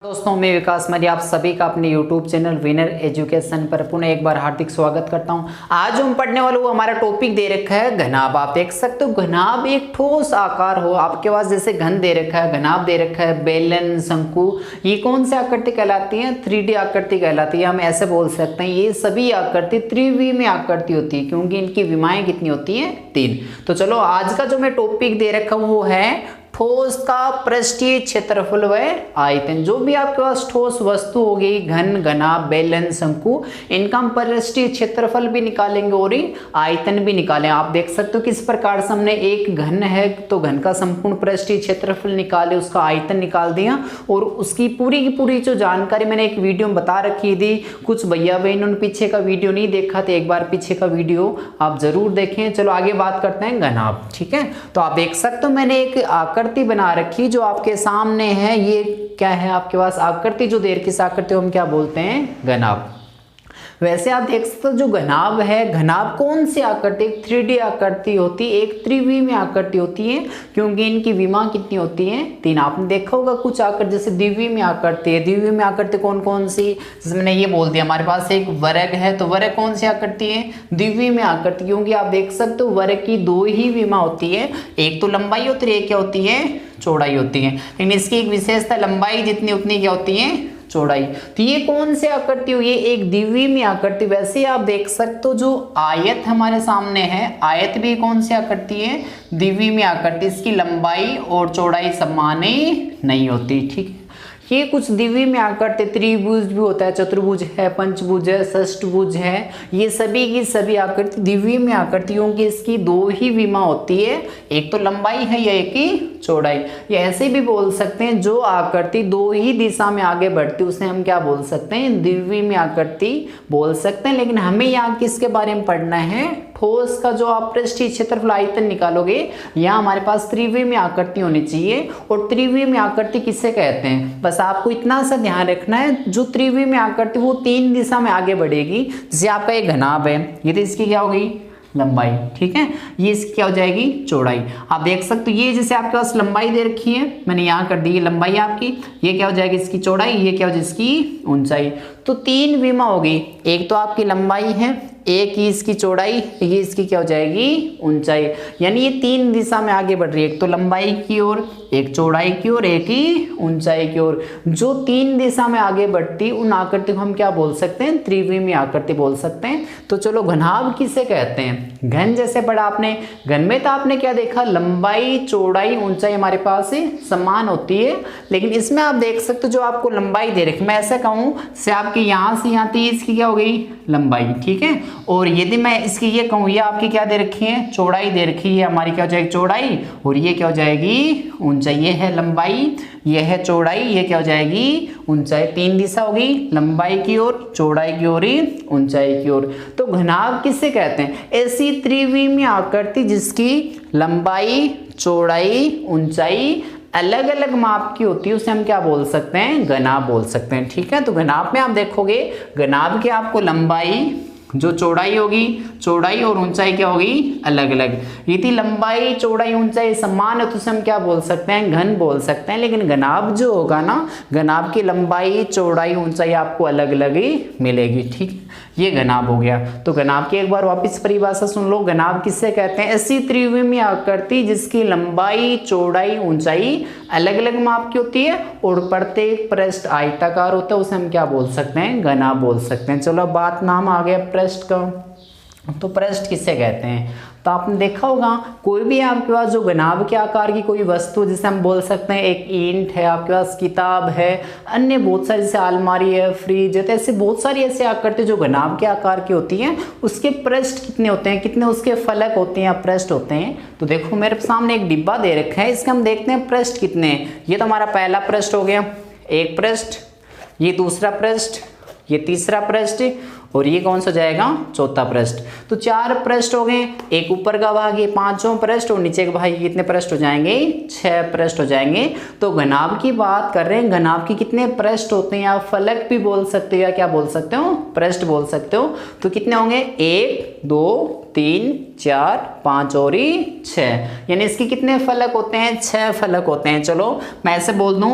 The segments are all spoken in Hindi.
दोस्तों मैं विकास मौर्य आप सभी का अपने YouTube चैनल विनर एजुकेशन पर पुनः एक बार हार्दिक स्वागत करता हूं। आज हम पढ़ने वाले वो हमारा टॉपिक दे रखा है घनाभ। आप देख सकते हो घनाभ एक ठोस आकार हो, आपके पास जैसे घन दे रखा है, घनाभ दे रखा है, बेलन, शंकु, ये कौन सी आकृति कहलाती है? 3D आकृति कहलाती है। हम ऐसे बोल सकते हैं ये सभी आकृति त्रिविमीय आकृति होती है क्योंकि इनकी विमाएं कितनी होती है? 3। तो चलो आज का जो मैं टॉपिक दे रखा हूं वो है ठोस का पृष्ठीय क्षेत्रफल व आयतन। जो भी आपके पास ठोस वस्तु होगी, घन, घनाभ, बेलन, शंकु, इनका हम पृष्ठीय क्षेत्रफल भी निकालेंगे और आयतन भी निकालें। आप देख सकते हो किस प्रकार से हमने एक घन है तो घन का संपूर्ण पृष्ठीय क्षेत्रफल निकाले, उसका आयतन निकाल दिया और उसकी पूरी की पूरी जो जानकारी मैंने एक वीडियो में बता रखी थी। कुछ भैया बहनों ने पीछे का वीडियो नहीं देखा तो एक बार पीछे का वीडियो आप जरूर देखें। चलो आगे बात करते हैं घनाभ। ठीक है, तो आप देख सकते हो मैंने एक आकृति बना रखी जो आपके सामने है। ये क्या है? आपके पास आकृति जो दे रखी इस आकृति को हम क्या बोलते हैं? घनाभ। वैसे आप देख सकते हो जो घनाभ है, घनाभ कौन सी आकृति? एक 3D आकृति होती है, एक त्रिविमीय आकृति होती है क्योंकि इनकी विमा कितनी होती है? 3। आपने देखा होगा कुछ आकृति जैसे द्विविमीय आकृति है। द्विविमीय आकृति कौन कौन सी? जैसे मैंने ये बोल दिया हमारे पास एक वर्ग है, तो वर्ग कौन सी आकृति है? द्विविमीय आकृति, क्योंकि आप देख सकते हो वर्ग की 2 ही विमा होती है, एक तो लंबाई होती है, एक क्या होती है? चौड़ाई होती है। लेकिन इसकी एक विशेषता लंबाई जितनी उतनी क्या होती है? चौड़ाई। तो ये कौन सी आकृति हुई? ये एक द्विविमीय आकृति। वैसे आप देख सकते हो जो आयत हमारे सामने है, आयत भी कौन सी आकृति है? द्विविमीय आकृति। इसकी लंबाई और चौड़ाई समान नहीं होती। ठीक है, ये कुछ द्विविमीय आकृति, त्रिभुज भी होता है, चतुर्भुज है, पंचभुज है, षष्ठभुज है, ये सभी की सभी आकृति द्विविमीय आकृतियों की इसकी 2 ही विमा होती है, एक तो लंबाई है या एक ही चौड़ाई। या ऐसे भी बोल सकते हैं जो आकृति 2 ही दिशा में आगे बढ़ती है उसे हम क्या बोल सकते हैं? द्विविमीय आकृति बोल सकते हैं। लेकिन हमें यहाँ किसके बारे में पढ़ना है? ठोस का जो आप पृष्ठीय क्षेत्रफल आयतन निकालोगे, यहाँ हमारे पास त्रिविमीय आकृति होनी चाहिए। और त्रिविमीय आकृति किसे कहते हैं? बस आपको इतना सा ध्यान रखना है, जो त्रिविमीय आकृति वो 3 दिशा में आगे बढ़ेगी। जैसे आपका एक घनाभ है, ये तो इसकी क्या होगी? लंबाई। ठीक है, ये इसकी क्या हो जाएगी? चौड़ाई। आप देख सकते हो ये जैसे आपके पास लंबाई दे रखी है, मैंने यहाँ कर दी, ये लंबाई आपकी, ये क्या हो जाएगी? इसकी चौड़ाई, ये क्या हो जाएगी? इसकी ऊंचाई। तो 3 विमा होगी, एक तो आपकी लंबाई है, एक ही इसकी चौड़ाई, ये इसकी क्या हो जाएगी? ऊंचाई। यानी ये 3 दिशा में आगे बढ़ रही है, एक तो लंबाई की ओर, एक चौड़ाई की ओर, एक ही ऊंचाई की ओर। जो 3 दिशा में आगे बढ़ती उन आकृति को हम क्या बोल सकते हैं? त्रिविमीय आकृति बोल सकते हैं। तो चलो घनाभ किसे कहते हैं? घन जैसे पढ़ा आपने, घन में तो आपने क्या देखा? लंबाई, चौड़ाई, ऊंचाई हमारे पास समान होती है। लेकिन इसमें आप देख सकते हो जो आपको लंबाई दे रखी, मैं ऐसे कहूँ से आपकी यहाँ से यहाँ तक इसकी क्या हो गई? लंबाई। ठीक है, और यदि मैं इसकी ये कहूँ, ये आपकी क्या दे रखी है? चौड़ाई दे रखी है, हमारी क्या हो जाएगी? चौड़ाई, और ये क्या हो जाएगी? ऊंचाई। ये है लंबाई, ये है चौड़ाई, ये क्या हो जाएगी? ऊंचाई। 3 दिशा होगी, लंबाई की ओर, चौड़ाई की ओर, ऊंचाई की ओर। तो घनाभ किसे कहते हैं? ऐसी त्रिविमीय आकृति जिसकी लंबाई, चौड़ाई, ऊंचाई अलग अलग माप की होती है उसे हम क्या बोल सकते हैं? घनाभ बोल सकते हैं। ठीक है, तो घनाभ में आप देखोगे, घनाभ की आपको लंबाई, जो चौड़ाई होगी, चौड़ाई और ऊंचाई क्या होगी? अलग अलग। यदि लंबाई, चौड़ाई, ऊंचाई समान है तो उसे हम क्या बोल सकते हैं? घन बोल सकते हैं। लेकिन घनाभ जो होगा ना, घनाभ की लंबाई, चौड़ाई, ऊंचाई आपको अलग अलग ही मिलेगी। ठीक, ये घनाभ हो गया। तो घनाभ की एक बार वापस परिभाषा सुन लो। घनाभ किससे कहते हैं? ऐसी त्रिविमीय आकृति जिसकी लंबाई, चौड़ाई, ऊंचाई अलग अलग माप की होती है और प्रत्येक पृष्ठ आयताकार होता है, उसे हम क्या बोल सकते हैं? घनाभ बोल सकते हैं। चलो बात नाम आ गया पृष्ठ का। तो पृष्ठ किसे कहते हैं? तो आपने देखा होगा कोई भी आपके पास जो घनाभ के आकार की कोई वस्तु, जिसे हम बोल सकते हैं एक ईंट है, आपके पास किताब है, अन्य बहुत सारी जैसे अलमारी है, फ्रिज है, तो ऐसे बहुत सारी ऐसे आकृति जो घनाभ के आकार की होती हैं, उसके पृष्ठ कितने होते हैं? कितने उसके फलक होते हैं या पृष्ठ होते हैं? तो देखो मेरे सामने एक डिब्बा दे रखा है, इसके हम देखते हैं पृष्ठ कितने हैं। ये तो हमारा पहला पृष्ठ हो गया, एक पृष्ठ, ये दूसरा पृष्ठ, ये तीसरा पृष्ठ, और ये कौन सा जाएगा? चौथा पृष्ठ। तो 4 पृष्ठ हो गए, एक ऊपर का भाग, ये 5वां पृष्ठ, और नीचे का भाग कितने पृष्ठ हो जाएंगे? 6 पृष्ठ हो जाएंगे। तो घनाभ की बात कर रहे हैं, घनाभ की कितने पृष्ठ होते हैं? या फलक भी बोल सकते हो या क्या बोल सकते हो? पृष्ठ बोल सकते हो। तो कितने होंगे? 1 2 3 4 5 और 6, यानी इसके कितने फलक होते हैं? 6 फलक होते हैं। चलो मैं ऐसे बोल दूं,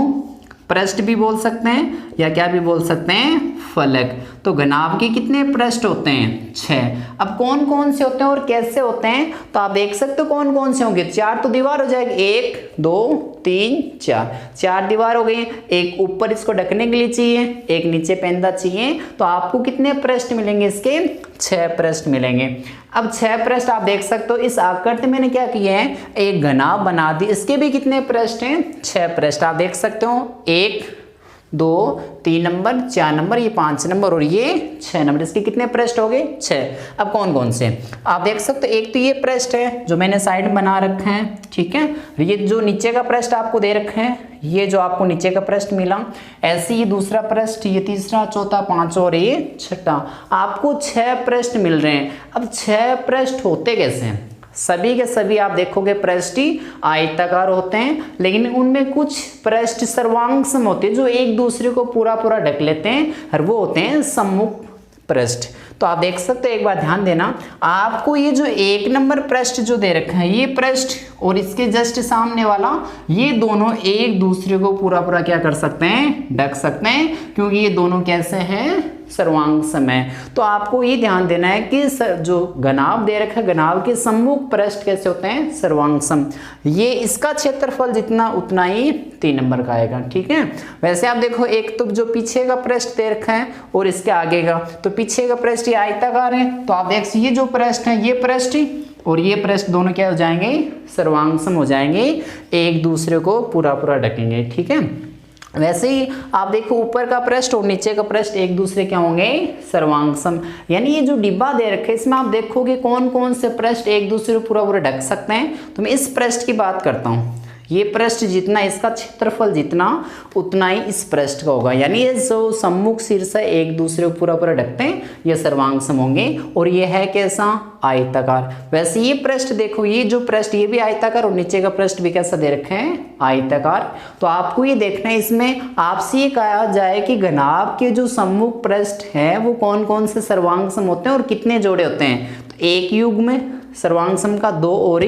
पृष्ठ भी बोल सकते हैं या क्या भी बोल सकते हैं, फलक। तो घनाभ के कितने पृष्ठ होते हैं, 6। अब कौन कौन से होते हैं और कैसे होते हैं, तो आप देख सकते हो कौन कौन से होंगे। 4 तो दीवार हो जाएगी, 1 2 3 4 दीवार हो गई। एक ऊपर इसको ढकने के लिए चाहिए, एक नीचे पेंदा चाहिए। तो आपको कितने पृष्ठ मिलेंगे, इसके 6 पृष्ठ मिलेंगे। अब 6 पृष्ठ आप देख सकते हो। इस आकृति मैंने क्या किया है, एक घनाभ बना दी, इसके भी कितने पृष्ठ हैं, 6 पृष्ठ आप देख सकते हो। 1 2 3 नंबर, 4 नंबर, ये 5 नंबर और ये 6 नंबर, इसके कितने पृष्ठ हो गए, 6। अब कौन कौन से आप देख सकते हो। एक तो ये पृष्ठ है जो मैंने साइड बना रखा है, ठीक है। ये जो नीचे का पृष्ठ आपको दे रखा है, ये जो आपको नीचे का पृष्ठ मिला, ऐसे ये दूसरा पृष्ठ, ये तीसरा, चौथा, पांचवा और ये छठा, आपको 6 पृष्ठ मिल रहे हैं। अब 6 पृष्ठ होते कैसे हैं, सभी के सभी आप देखोगे पृष्ठ आयताकार होते हैं, लेकिन उनमें कुछ पृष्ठ सर्वांगसम होते हैं जो एक दूसरे को पूरा पूरा ढक लेते हैं, और वो होते हैं सम्मुख पृष्ठ। तो आप देख सकते हो, एक बार ध्यान देना, आपको ये जो 1 नंबर पृष्ठ जो दे रखा है, ये पृष्ठ और इसके जस्ट सामने वाला, ये दोनों एक दूसरे को पूरा पूरा क्या कर सकते हैं, ढक सकते हैं, क्योंकि ये दोनों कैसे हैं, सर्वांगसम है। तो आपको ये ध्यान देना है कि जो घनाभ दे रखा है, घनाभ के सम्मुख पृष्ठ कैसे होते हैं, सर्वांगसम। ये इसका क्षेत्रफल जितना उतना ही 3 नंबर का आएगा, ठीक है। वैसे आप देखो, एक तो जो पीछे का पृष्ठ दे रखा है और इसके आगे का, तो पीछे का पृष्ठ ये आयताकार है, तो आप देख ये जो पृष्ठ है, ये पृष्ठ और ये पृष्ठ दोनों क्या हो जाएंगे, सर्वांगसम हो जाएंगे, एक दूसरे को पूरा पूरा ढकेंगे, ठीक है। वैसे ही आप देखो, ऊपर का पृष्ठ और नीचे का पृष्ठ एक दूसरे क्या होंगे, सर्वांगसम। यानी ये जो डिब्बा दे रखे हैं, इसमें आप देखोगे कौन कौन से पृष्ठ एक दूसरे को पूरा पूरा ढक सकते हैं। तो मैं इस पृष्ठ की बात करता हूँ, ये पृष्ठ जितना, इसका क्षेत्रफल जितना उतना ही इस पृष्ठ का होगा। यानी ये जो सम्मुख शीर्ष है, एक दूसरे को पूरा पूरा ढकते हैं, ये सर्वांगसम होंगे। और ये है कैसा, आयताकार। वैसे ये पृष्ठ देखो, ये जो पृष्ठ, ये भी आयताकार और नीचे का पृष्ठ भी कैसा दे रखे हैं, आयताकार। तो आपको ये देखना है, इसमें आपसे ये कहा जाए कि घनाभ के जो सम्मुख पृष्ठ है वो कौन कौन से सर्वांगसम होते हैं और कितने जोड़े होते हैं। तो एक युग्म सर्वांगसम का 2 और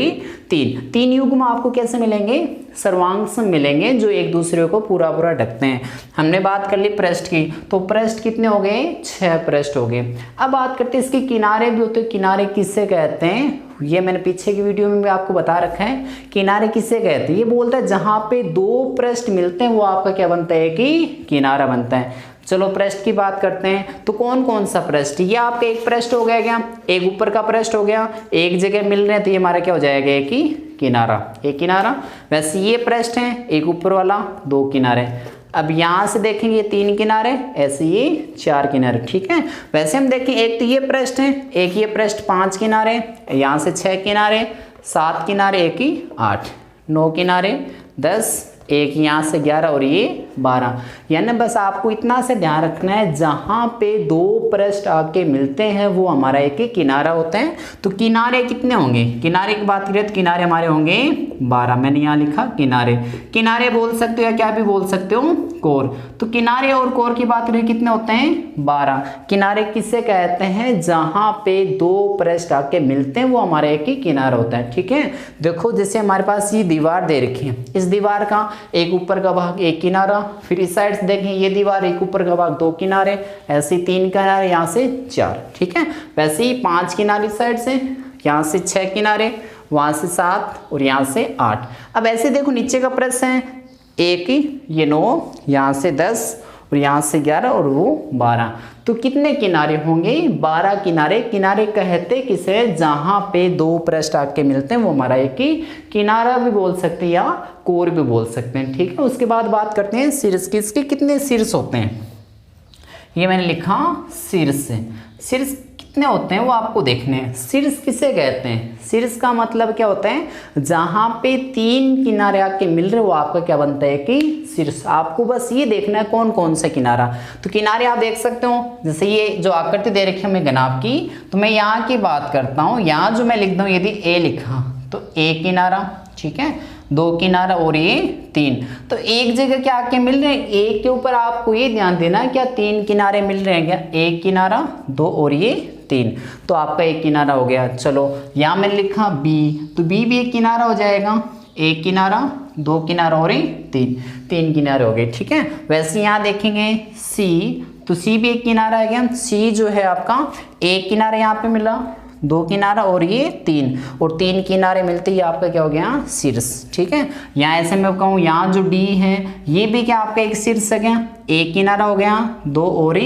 3 युग्म आपको कैसे मिलेंगे, सर्वांगसम मिलेंगे, जो एक दूसरे को पूरा पूरा ढकते हैं। हमने बात कर ली पृष्ठ की, तो पृष्ठ कितने हो गए, 6 पृष्ठ हो गए। अब बात करते हैं इसके किनारे भी होते हैं। किनारे किससे कहते हैं, ये मैंने पीछे की वीडियो में भी आपको बता रखा है, किनारे किससे कहते हैं। ये बोलता है जहां पे 2 पृष्ठ मिलते हैं वो आपका क्या बनता है, कि किनारा बनता है। चलो पृष्ठ की बात करते हैं, तो कौन कौन सा पृष्ठ, ये आपका एक पृष्ठ हो गया, क्या एक ऊपर का पृष्ठ हो गया, एक जगह मिल रहे हैं, तो ये हमारा क्या हो जाएगा, एक ही किनारा, एक किनारा। वैसे ये पृष्ठ है, एक ऊपर वाला, 2 किनारे। अब यहाँ से देखेंगे 3 किनारे, ऐसे ये 4 किनारे, ठीक है। वैसे हम देखें, एक तो ये पृष्ठ है, एक ये पृष्ठ 5 किनारे, यहाँ से 6 किनारे, 7 किनारे, एक ही 8, 9 किनारे, 10, एक यहाँ से 11 और ये 12। यानी बस आपको इतना से ध्यान रखना है, जहाँ पे 2 पृष्ठ आके मिलते हैं वो हमारा एक ही किनारा होता है। तो किनारे कितने होंगे, किनारे की बात करें तो किनारे हमारे होंगे 12। मैंने यहाँ लिखा किनारे, किनारे बोल सकते हो या क्या भी बोल सकते हो, कोर। तो किनारे और कोर की बात करें कितने होते हैं, 12। किनारे किससे कहते हैं, जहाँ पे 2 पृष्ठ आके मिलते हैं वो हमारा एक ही किनारा होता है, ठीक है। देखो जैसे हमारे पास ये दीवार दे रखी है, इस दीवार का एक ऊपर का भाग एक किनारा, फिर इस साइड से देखें ये दीवार, एक ऊपर का भाग 2 किनारे, ऐसे 3 किनारे, यहाँ से 4, ठीक है। वैसे ही 5 किनारे इस साइड से, यहाँ से 6 किनारे, वहाँ से 7 और यहाँ से 8। अब ऐसे देखो नीचे का पृष्ठ है, एक ही, ये 9, यहाँ से 10 और यहाँ से 11 और वो 12। तो कितने किनारे होंगे, 12 किनारे। किनारे कहते किसे, जहाँ पे 2 पृष्ठ आके मिलते हैं वो हमारा एक ही किनारा भी बोल सकते हैं या कोर भी बोल सकते हैं, ठीक है। उसके बाद बात करते हैं शीर्ष की, इसके कितने शीर्ष होते हैं। ये मैंने लिखा शीर्ष, शीर्ष कितने होते हैं वो आपको देखने हैं। शीर्ष किसे कहते हैं, शीर्ष का मतलब क्या होता है, जहां पे 3 किनारे आके मिल रहे वो आपका क्या बनता है कि शीर्ष। आपको बस ये देखना है कौन कौन सा किनारा। तो किनारे आप देख सकते हो, जैसे ये जो आकृति दे रखी है हमें घनाभ की, तो मैं यहाँ की बात करता हूँ। यहाँ जो मैं लिख दूँ, यदि ए लिखा तो एक किनारा, ठीक है, 2 किनारा और ये 3। तो एक जगह क्या आके मिल रहे हैं, एक के ऊपर आपको ये ध्यान देना है क्या 3 किनारे मिल रहे हैं क्या, एक किनारा, 2 और ये 3। तो आपका एक किनारा हो गया। चलो यहाँ मैंने लिखा बी, तो बी भी एक किनारा हो जाएगा, एक किनारा, दो किनारा और तीन, तीन किनारे हो गए। ठीक है, वैसे यहाँ देखेंगे सी, तो सी भी एक किनारा है क्या, सी जो है आपका एक किनारा यहाँ पे मिला, दो किनारा और ये तीन, और तीन किनारे मिलते ही आपका क्या हो गया, शीर्ष। ठीक है, यहाँ ऐसे मैं कहूँ यहाँ जो डी है ये भी क्या आपका एक शीर्ष है क्या, एक किनारा हो गया, दो और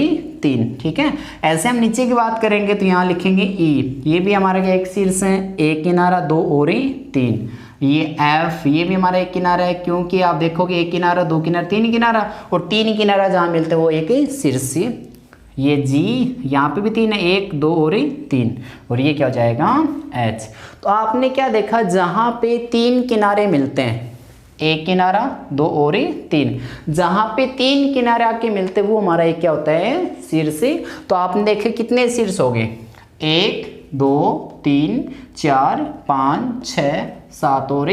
तीन। ठीक है, ऐसे हम नीचे की बात करेंगे तो यहाँ लिखेंगे ई, ये भी हमारा क्या एक शीर्ष है, एक किनारा, दो और तीन। ये एफ, ये भी हमारा एक किनारा है, क्योंकि आप देखोगे एक किनारा, दो किनारा, तीन किनारा, और तीन किनारा जहाँ मिलते हैं वो एक शीर्ष। ये जी, यहाँ पे भी तीन है, एक, दो और तीन, और ये क्या हो जाएगा, एच। तो आपने क्या देखा, जहाँ पे तीन किनारे मिलते हैं, एक किनारा, दो और तीन, जहाँ पे तीन किनारे आके मिलते हैं वो हमारा एक क्या होता है, शीर्ष। तो आपने देखे कितने शीर्ष हो गए, एक, दो, तीन, चार, पाँच, छः, सात और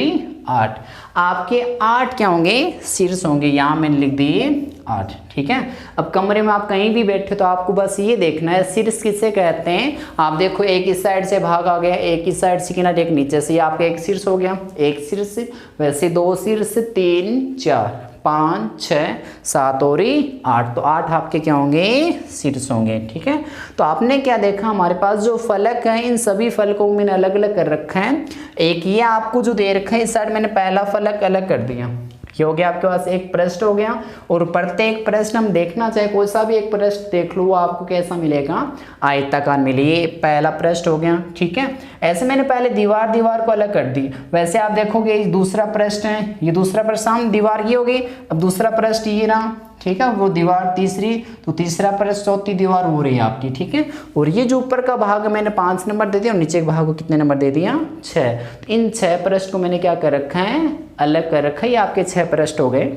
आठ। आपके आठ क्या होंगे, शीर्ष होंगे, यहाँ मैंने लिख दिए 8। ठीक है, अब कमरे में आप कहीं भी बैठे तो आपको बस ये देखना है शीर्ष किसे कहते हैं। आप देखो एक इस साइड से भाग आ गया, एक इस साइड से किनारे, एक नीचे से, ये आपका एक शीर्ष हो गया, एक शीर्ष। वैसे दो शीर्ष, तीन, चार, पाँच, छः, सात और 8, तो 8 आपके क्या होंगे, शीर्ष होंगे। ठीक है, तो आपने क्या देखा, हमारे पास जो फलक है इन सभी फलकों को मैंने अलग अलग कर रखा है। एक ये आपको जो दे रखा है इस साइड मैंने पहला फलक अलग कर दिया, ये हो गया आपके पास एक पृष्ठ हो गया। और प्रत्येक पृष्ठ हम देखना चाहे कोई सा भी एक पृष्ठ देख लो, वो आपको कैसा मिलेगा, आयताकार मिले, ये पहला पृष्ठ हो गया। ठीक है, ऐसे मैंने पहले दीवार को अलग कर दी। वैसे आप देखोगे ये दूसरा पृष्ठ है, ये दूसरा पृष्ठ, सामने दीवार की हो गई, अब दूसरा पृष्ठ ये रहा। ठीक है, वो दीवार तीसरी, तो तीसरा पृष्ठ, चौथी दीवार हो रही है आपकी। ठीक है, और ये जो ऊपर का भाग मैंने 5 नंबर दे दिया और नीचे के भाग को कितने नंबर दे दिया, 6। तो इन 6 पृष्ठ को मैंने क्या कर रखा है, अलग कर रखा है, ये आपके 6 पृष्ठ हो गए।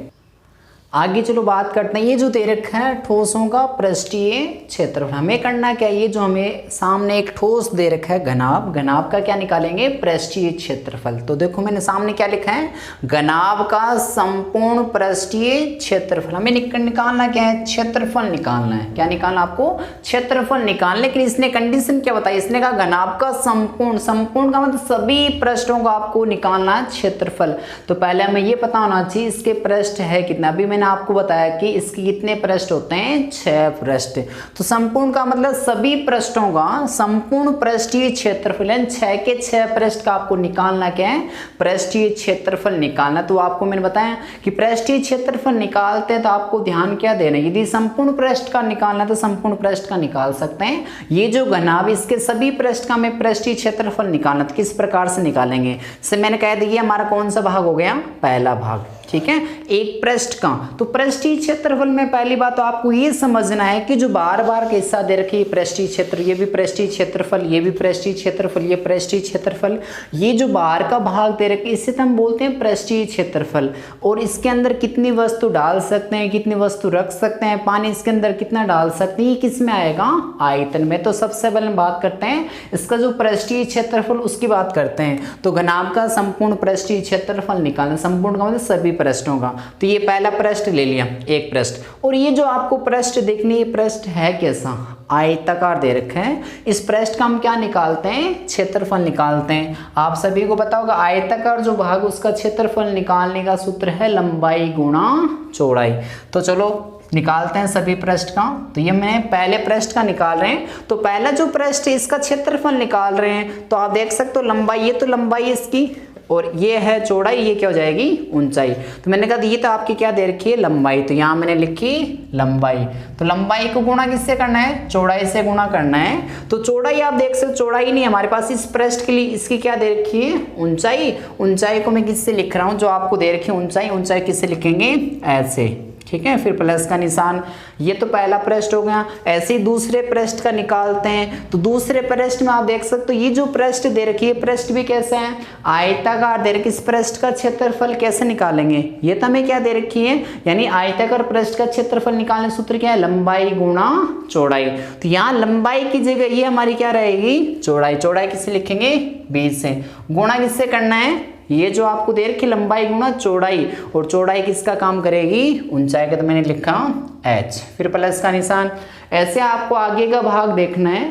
आगे चलो बात करते हैं, ये जो दे रखा है ठोसों का पृष्ठीय क्षेत्रफल, हमें करना क्या, ये जो हमें सामने एक ठोस दे रखा है घनाभ, घनाभ का क्या निकालेंगे, पृष्ठीय क्षेत्रफल। तो देखो मैंने सामने क्या लिखा है, घनाभ का संपूर्ण पृष्ठीय क्षेत्रफल। हमें निकालना क्या है, क्षेत्रफल निकालना है। क्या निकालना आपको, क्षेत्रफल निकालने के लिए इसने कंडीशन क्या बताई, इसने कहा घनाभ का संपूर्ण, संपूर्ण का मतलब सभी पृष्ठों का आपको निकालना है क्षेत्रफल। तो पहले हमें ये पता होना चाहिए इसके पृष्ठ है कितना। अभी मैंने आपको बताया कि इसके कितने पृष्ठ होते हैं, 6 पृष्ठ। तो संपूर्ण का मतलब सभी पृष्ठों का संपूर्ण पृष्ठीय क्षेत्रफल, 6 के 6 पृष्ठ का आपको निकालना क्या है, पृष्ठीय क्षेत्रफल निकालना। तो आपको मैंने बताया कि पृष्ठीय क्षेत्रफल निकालते हैं तो आपको ध्यान क्या देना, यदि संपूर्ण पृष्ठ का निकालना तो संपूर्ण पृष्ठ का निकाल सकते हैं। ये जो घनाभ इसके सभी पृष्ठ का हमें पृष्ठीय क्षेत्रफल निकालना, तो किस प्रकार से निकालेंगे, से मैंने कह दिया हमारा कौन सा भाग हो गया, पहला भाग। ठीक है, एक पृष्ठ का, तो पृष्ठीय क्षेत्रफल में पहली बात तो आपको ये समझना है कि जो बार बार का हिस्सा दे रखी है पृष्ठीय क्षेत्र, ये भी पृष्ठीय क्षेत्रफल, ये भी पृष्ठीय क्षेत्रफल, ये पृष्ठीय क्षेत्रफल, ये जो बाहर का भाग दे रखे इससे तो हम बोलते हैं पृष्ठीय क्षेत्रफल। और इसके अंदर कितनी वस्तु डाल सकते हैं, कितनी वस्तु रख सकते हैं, पानी इसके अंदर कितना डाल सकते हैं, ये किस में आएगा, आयतन में। तो सबसे पहले हम बात करते हैं इसका जो पृष्ठीय क्षेत्रफल उसकी बात करते हैं। तो घनाभ का संपूर्ण पृष्ठीय क्षेत्रफल निकालना, संपूर्ण का मतलब सभी पृष्ठों का। तो ये पहला पृष्ठ ले लिया, एक पृष्ठ, और ये जो आपको पृष्ठ देखनी है, पृष्ठ है कैसा, आयताकार दे रखा है। इस पृष्ठ का हम क्या निकालते हैं, क्षेत्रफल निकालते हैं। आप सभी को पता होगा आयताकार जो भाग उसका क्षेत्रफल निकालने का सूत्र है लंबाई गुणा चौड़ाई। तो चलो निकालते हैं सभी पृष्ठ का। तो ये मैं पहले पृष्ठ का निकाल रहे हैं, तो पहला जो पृष्ठ है इसका क्षेत्रफल निकाल रहे हैं। तो आप देख सकते हो लंबाई, ये तो लंबाई इसकी, और ये है चौड़ाई, ये क्या हो जाएगी, ऊंचाई। तो मैंने कहा ये तो आपकी क्या दे रखी है, लंबाई, तो यहाँ मैंने लिखी लंबाई। तो लंबाई को गुणा किससे करना है, चौड़ाई से गुणा करना है। तो चौड़ाई आप देख सकते, चौड़ाई नहीं हमारे पास इस पृष्ठ के लिए, इसकी क्या दे रखी है, ऊंचाई। ऊंचाई को मैं किससे लिख रहा हूँ, जो आपको दे रखी है ऊंचाई, ऊंचाई किससे लिखेंगे, ऐसे। ठीक है, फिर प्लस का निशान। ये तो पहला पृष्ठ हो गया। ऐसे ही दूसरे पृष्ठ का निकालते हैं। तो दूसरे पृष्ठ में आप देख सकते हो ये जो पृष्ठ दे रखी है, पृष्ठ भी कैसे है, आयताकार दे रखी। इस पृष्ठ का क्षेत्रफल कैसे निकालेंगे, ये तो हमें क्या दे रखी है, यानी आयताकार पृष्ठ का क्षेत्रफल निकालने सूत्र क्या है, लंबाई गुणा चौड़ाई। तो यहाँ लंबाई की जगह ये हमारी क्या रहेगी, चौड़ाई। चौड़ाई किससे लिखेंगे, 20 से। गुणा किससे करना है, ये जो आपको दे रखी लंबाई गुणा चौड़ाई, और चौड़ाई किसका काम करेगी, ऊंचाई का। तो मैंने लिखा h, फिर प्लस का निशान। ऐसे आपको आगे का भाग देखना है।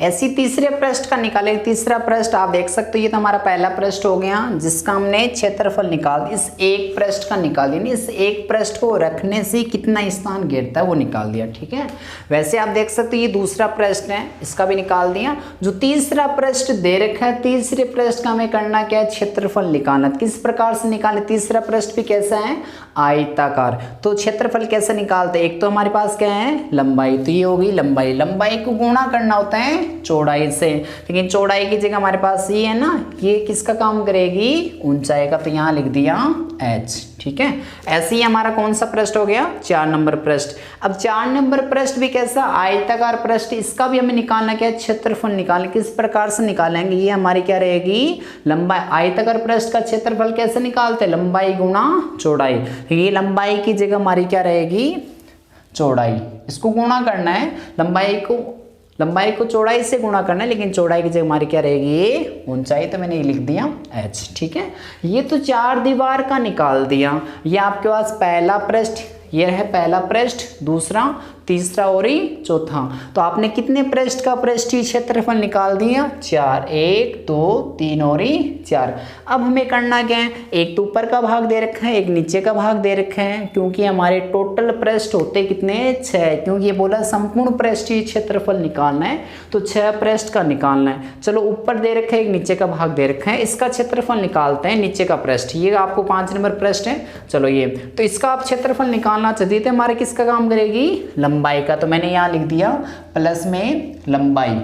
ऐसी तीसरे पृष्ठ का निकालेंगे। तीसरा पृष्ठ आप देख सकते हो, ये तो हमारा पहला पृष्ठ हो गया जिसका हमने क्षेत्रफल निकाल, इस एक पृष्ठ का निकाल दिया। इस एक पृष्ठ को रखने से कितना स्थान घेरता है वो निकाल दिया, ठीक है। वैसे आप देख सकते हो ये दूसरा पृष्ठ है, इसका भी निकाल दिया। जो तीसरा पृष्ठ दे रखा है, तीसरे पृष्ठ का हमें करना क्या है, क्षेत्रफल निकालना। किस प्रकार से निकाले, तीसरा पृष्ठ भी कैसा है, आयताकार। तो क्षेत्रफल कैसे निकालते हैं, एक तो हमारे पास क्या है, लंबाई, तो ये होगी लंबाई। लंबाई को गुणा करना होता है चौड़ाई से, लेकिन चौड़ाई की जगह हमारे पास ये है ना, ये किसका काम करेगी, ऊंचाई का, तो यहाँ लिख दिया h, ठीक है। ऐसे ही हमारा कौन सा पृष्ठ हो गया, 4 नंबर पृष्ठ। अब 4 नंबर पृष्ठ भी कैसा, आयताकार पृष्ठ, इसका भी हमें निकालना क्या है, क्षेत्रफल निकालना। किस प्रकार से निकालेंगे, ये हमारी क्या रहेगी, लंबाई। आयताकार पृष्ठ का क्षेत्रफल कैसे निकालते हैं, लंबाई गुणा चौड़ाई। ये लंबाई की जगह हमारी क्या रहेगी, चौड़ाई, इसको गुणा करना है, लंबाई को चौड़ाई से गुणा करना है, लेकिन चौड़ाई की जगह हमारी क्या रहेगी, ऊंचाई, तो मैंने ये लिख दिया h, ठीक है। ये तो 4 दीवार का निकाल दिया। ये आपके पास पहला पृष्ठ, ये है पहला पृष्ठ, दूसरा, तीसरा और चौथा। तो आपने कितने पृष्ठ का पृष्ठीय क्षेत्रफल निकाल दिया, 4, 1 2 3 और 4। अब हमें करना क्या है, एक तो ऊपर का भाग दे रखा है, एक नीचे का भाग दे रखा है, क्योंकि हमारे टोटल पृष्ठ होते कितने, 6, क्योंकि ये बोला संपूर्ण पृष्ठीय क्षेत्रफल निकालना है, तो 6 पृष्ठ का निकालना है। चलो ऊपर दे रखा है, एक नीचे का भाग दे रखा है, इसका क्षेत्रफल निकालते हैं, नीचे का पृष्ठ, ये आपको 5 नंबर पृष्ठ है। चलो ये तो इसका आप क्षेत्रफल निकालना चाहते थे, हमारे किसका काम करेगी, लंबाई का, तो मैंने यहां लिख दिया प्लस में लंबाई,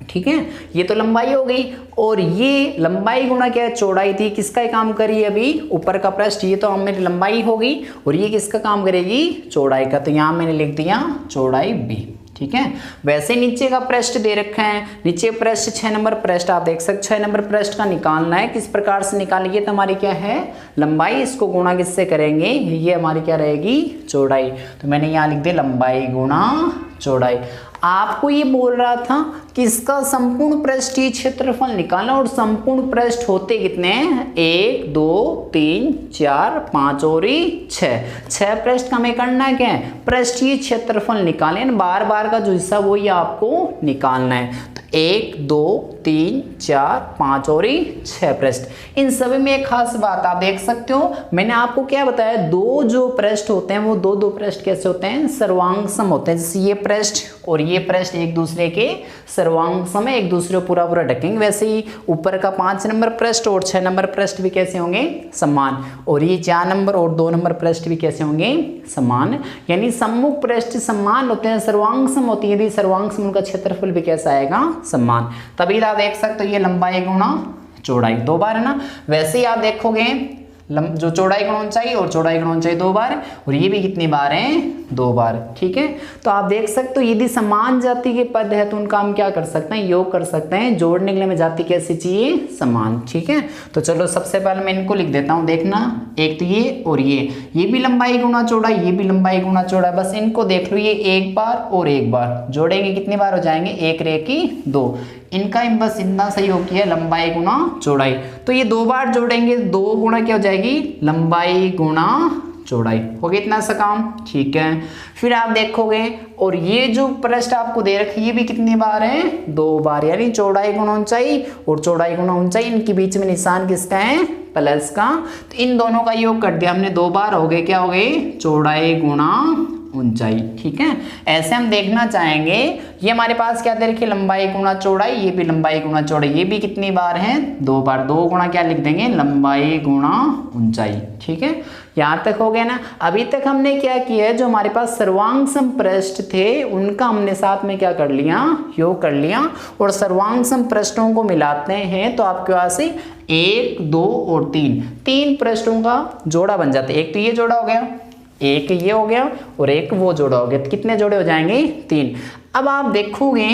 ठीक है। ये तो लंबाई हो गई, और ये लंबाई गुणा क्या है, चौड़ाई थी, किसका काम करी अभी, ऊपर का पृष्ठ, ये तो मेरी लंबाई होगी, और ये किसका काम करेगी, चौड़ाई का, तो यहां मैंने लिख दिया चौड़ाई b, ठीक है। वैसे नीचे का पृष्ठ दे रखा है, नीचे पृष्ठ 6 नंबर पृष्ठ, आप देख सकते 6 नंबर पृष्ठ का निकालना है। किस प्रकार से निकालेंगे, तो हमारी क्या है, लंबाई, इसको गुणा किससे करेंगे, ये हमारी क्या रहेगी, चौड़ाई, तो मैंने यहाँ लिख दिया लंबाई गुणा चौड़ाई। आपको ये बोल रहा था कि इसका संपूर्ण पृष्ठीय क्षेत्रफल निकालना, और संपूर्ण पृष्ठ होते कितने हैं, 1 2 3 4 5 और 6 पृष्ठ का हमें करना क्या है, पृष्ठीय क्षेत्रफल निकालें, बार बार का जो हिस्सा वो ही आपको निकालना है। तो 1 2 3 4 5 और 6 पृष्ठ। इन सभी में एक खास बात आप देख सकते हो, मैंने आपको क्या बताया, दो जो पृष्ठ होते हैं वो दो पृष्ठ कैसे होते हैं, सर्वांग सम होते हैं। जैसे ये पृष्ठ और ये पृष्ठ एक दूसरे के सर्वांग सम है, एक दूसरे को पूरा पूरा ढकेंगे। वैसे ही ऊपर का 5 नंबर पृष्ठ और 6 नंबर पृष्ठ भी कैसे होंगे, समान, और ये 4 नंबर और 2 नंबर पृष्ठ भी कैसे होंगे, समान। यानी सम्मुख पृष्ठ समान होते हैं, सर्वांग सम होती है, यदि सर्वांग सम उनका क्षेत्रफल भी कैसा आएगा, समान। तभी आप देख सकते हो ये लंबाई गुणा चौड़ाई 2 बार है ना। वैसे ही आप देखोगे जो चौड़ाई गुणा ऊंचाई और चौड़ाई गुणा ऊंचाई 2 बार, और ये भी कितनी बार हैं, 2 बार, ठीक है। तो आप देख सकते हो यदि समान जाति के पद है तो उनका हम क्या कर सकते हैं, योग कर सकते हैं। जोड़ने के लिए हमें जाति कैसी चाहिए, समान, ठीक है। तो चलो सबसे पहले मैं इनको लिख देता हूँ, देखना, एक तो ये और ये भी लंबाई गुणा चौड़ाई, ये भी लंबाई गुणा चौड़ाई, बस इनको देख लो, ये 1 बार और 1 बार जोड़ेंगे कितनी बार हो जाएंगे, 1 रेखी 2, इनका बस इतना सही हो किया, लंबाई गुणा चौड़ाई। तो ये 2 बार जोड़ेंगे, 2 गुणा क्या हो जाएगी, लंबाई गुणा चौड़ाई, हो गया इतना सा काम, ठीक है। फिर आप देखोगे, और ये जो पृष्ठ आपको दे रखी ये भी कितनी बार है, 2 बार, यानी चौड़ाई गुणा ऊंचाई और चौड़ाई गुणा ऊंचाई, इनके बीच में निशान किसका है, प्लस का। तो इन दोनों का योग कर दिया हमने, 2 बार हो गए, क्या हो गए, चौड़ाई गुणा ऊंचाई, ठीक है। ऐसे हम देखना चाहेंगे, ये हमारे पास क्या दे रखी, लंबाई गुणा चौड़ाई, ये भी लंबाई गुणा चौड़ाई, ये भी कितनी बार है, 2 बार, 2 गुणा क्या लिख देंगे, लंबाई गुणा ऊंचाई, ठीक है। यहाँ तक हो गया ना। अभी तक हमने क्या किया है, जो हमारे पास सर्वांग सम पृष्ठ थे उनका हमने साथ में क्या कर लिया, योग कर लिया, और सर्वांग सम पृष्ठों को मिलाते हैं तो आपके पास 1 2 और 3 पृष्ठों का जोड़ा बन जाता है। एक तो ये जोड़ा हो गया, एक ये हो गया, और एक वो जोड़ा हो गया, तो कितने जोड़े हो जाएंगे, 3। अब आप देखोगे,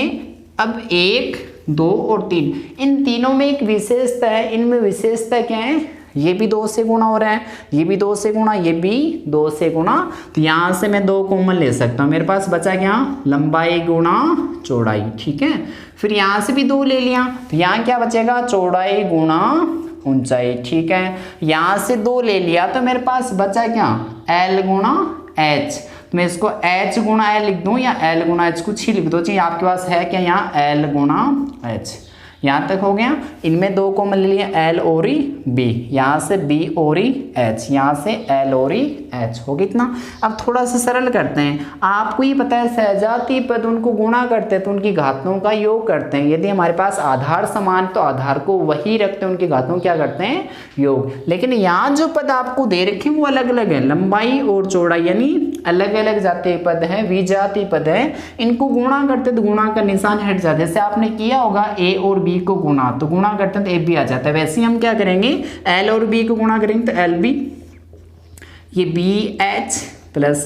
अब 1 2 और 3, इन तीनों में एक विशेषता है, इनमें विशेषता क्या है, ये भी 2 से गुणा हो रहा है, ये भी 2 से गुणा, ये भी 2 से गुणा, तो यहाँ से मैं 2 कॉमन ले सकता हूँ, मेरे पास बचा क्या, लंबाई गुणा चौड़ाई, ठीक है। फिर यहाँ से भी 2 ले लिया, तो यहाँ क्या बचेगा, चौड़ाई गुणा ऊंचाई, ठीक है। यहाँ से 2 ले लिया तो मेरे पास बचा क्या, L गुणा H, तो मैं इसको h गुणा l लिख दूं या l गुणा h, कुछ ही लिख दो, चाहिए आपके पास है क्या यहाँ l गुणा h। यहाँ तक हो गया। इनमें दो कॉमन ले लिया, l और b, यहाँ से b और h, यहाँ से l और h हो गया इतना। अब थोड़ा सा सरल करते हैं। आपको ये पता है सहजातीय पद उनको गुणा करते हैं तो उनकी घातों का योग करते हैं। यदि हमारे पास आधार समान तो आधार को वही रखते हैं, उनकी घातों क्या करते हैं, योग। लेकिन यहाँ जो पद आपको दे रखे हैं वो अलग अलग है, लंबाई और चौड़ाई यानी अलग अलग जातीय पद है, विजातीय पद है। इनको गुणा करते तो गुणा का निशान हट जाता है। जैसे आपने किया होगा a और b को गुणा, तो गुणा करते हैं तो a b आ जाता है। वैसे ही हम क्या करेंगे, l और b को गुणा करेंगे तो l b, ये b h plus